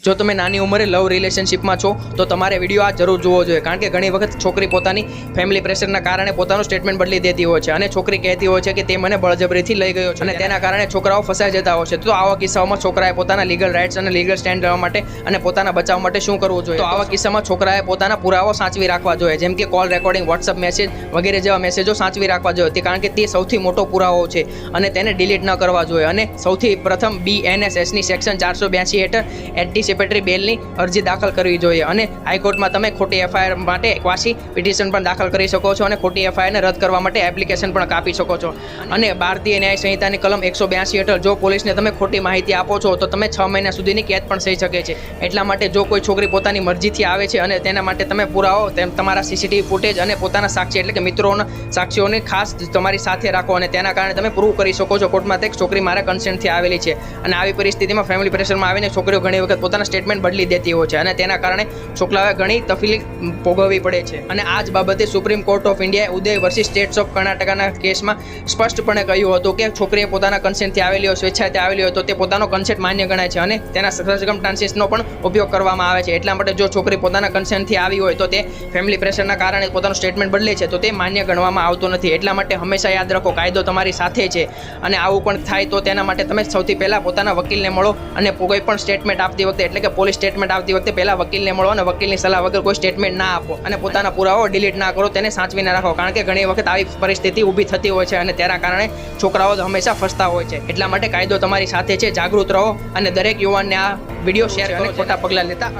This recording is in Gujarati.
જો તમે નાની ઉંમરે લવ રિલેશનશિપમાં છો તો તમારે વિડીયો આ જરૂર જોવો જોઈએ, કારણ કે ઘણી વખત છોકરી પોતાની ફેમિલી પ્રેશરના કારણે પોતાનું સ્ટેટમેન્ટ બદલી દેતી હોય છે અને છોકરી કહેતી હોય છે કે તે મને બળજબરીથી લઈ ગયો છે અને તેના કારણે છોકરાઓ ફસાઈ જતા હોય છે. તો આવા કિસ્સાઓમાં છોકરાએ પોતાના લીગલ રાઇટ્સ અને લીગલ સ્ટેન્ડ લેવા માટે અને પોતાના બચાવ માટે શું કરવું જોઈએ? તો આવા કિસ્સામાં છોકરાએ પોતાના પુરાવો સાચવી રાખવા જોઈએ, જેમ કે કોલ રેકોર્ડિંગ, વોટ્સઅપ મેસેજ વગેરે જેવા મેસેજો સાચવી રાખવા જોઈએ, કારણ કે તે સૌથી મોટો પુરાવો છે અને તેને ડિલીટ ન કરવા જોઈએ. અને સૌથી પ્રથમ BNSS ની સેક્શન 482 હેઠળ એન્ટિસિપેટરી બેલની અરજી દાખલ કરવી જોઈએ અને હાઈકોર્ટમાં તમે ખોટી FIR માટે ક્વાસી પિટિશન પણ દાખલ કરી શકો છો અને ખોટી FIR ને રદ કરવા માટે એપ્લિકેશન પણ કાપી શકો છો. અને ભારતીય ન્યાય સંહિતાની કલમ 182 હેઠળ જો પોલીસને તમે ખોટી માહિતી આપો છો તો તમે 6 મહિના સુધીની કેદ પણ થઈ શકે છે. એટલા માટે જો કોઈ છોકરી પોતાની મરજીથી આવે છે અને તેના માટે તમે પુરાવો તમારા CCTV ફૂટેજ અને પોતાના સાક્ષી એટલે કે મિત્રોના સાક્ષીઓને ખાસ તમારી સાથે રાખો અને તેના કારણે તમે પ્રૂવ કરી શકો છો કોર્ટમાં કે છોકરી મારા કન્સેન્ટથી આવેલી છે. અને આવી પરિસ્થિતિમાં ફેમિલી પ્રેશરમાં આવીને છોકરીઓ ઘણી વખત પોતાના સ્ટેટમેન્ટ બદલી દેતી હોય છે અને તેના કારણે છોકરાઓએ ઘણી તકલીફ ભોગવવી પડે છે. અને આ જ બાબતે સુપ્રીમ કોર્ટ ઓફ ઇન્ડિયાએ ઉદય વર્સિસ સ્ટેટ્સ ઓફ કર્ણાટકના કેસમાં સ્પષ્ટપણે કહ્યું હતું કે છોકરીએ પોતાના કન્સેન્ટથી આવેલી હોય, સ્વેચ્છાએ આવેલી હોય તો તે પોતાનો કન્સેન્ટ માન્ય ગણાય છે અને તેના સર્કમસ્ટાન્સીસનો પણ ઉપયોગ કરવામાં આવે છે. એટલા માટે જો છોકરી પોતાના કન્સેન્ટથી આવી હોય તો તે ફેમિલી પ્રેશરના કારણે પોતાનું સ્ટેટમેન્ટ બદલે છે તો તે માન્ય ગણવામાં આવતું નથી. એટલા માટે હંમેશા યાદ રાખો, કાયદો તમારી સાથે છે અને આવું પણ થાય તો તેના માટે તમે સૌથી પહેલાં પોતાના વકીલને મળો અને કોઈ પણ સ્ટેટમેન્ટ આપતી વખતે એટલે કે પોલીસ સ્ટેટમેન્ટ આપતી વખતે પહેલાં વકીલને મળો અને વકીલની સલાહ વગર કોઈ સ્ટેટમેન્ટ ના આપો અને પોતાના પુરાવો ડિલીટ ના કરો, તેને સાચવીને રાખો, કારણ કે ઘણી વખત આવી પરિસ્થિતિ ઊભી થતી હોય છે અને તેના કારણે છોકરાઓ હંમેશા ફસતા હોય છે. એટલા માટે કાયદો તમારી સાથે છે, જાગૃત રહો અને દરેક યુવાનને આ વિડીયો શેર અને ખોટા પગલાં લેતા